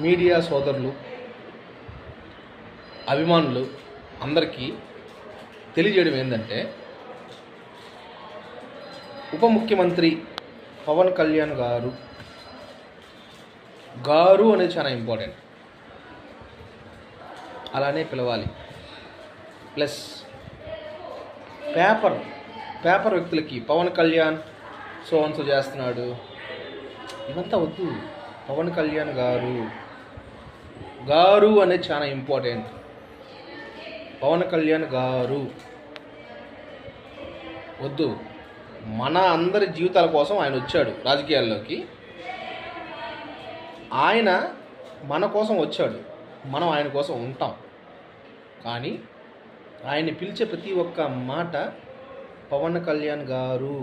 Media సోదరులు, అభిమానులు అందరికీ తెలియజేయడం ఏంటంటే, ఉప ముఖ్యమంత్రి పవన్ కళ్యాణ్ గారు అనేది చాలా ఇంపార్టెంట్, అలానే పిలవాలి. ప్లస్ పేపర్ వ్యక్తులకి పవన్ కళ్యాణ్ సో చేస్తున్నాడు, ఇవంతా వద్దు. పవన్ కళ్యాణ్ గారు అనేది చాలా ఇంపార్టెంట్. పవన్ కళ్యాణ్ గారు వద్దు. మన అందరి జీవితాల కోసం ఆయన వచ్చాడు రాజకీయాల్లోకి. ఆయన మన కోసం వచ్చాడు, మనం ఆయన కోసం ఉంటాం. కానీ ఆయన్ని పిలిచే ప్రతి ఒక్క మాట పవన్ కళ్యాణ్ గారు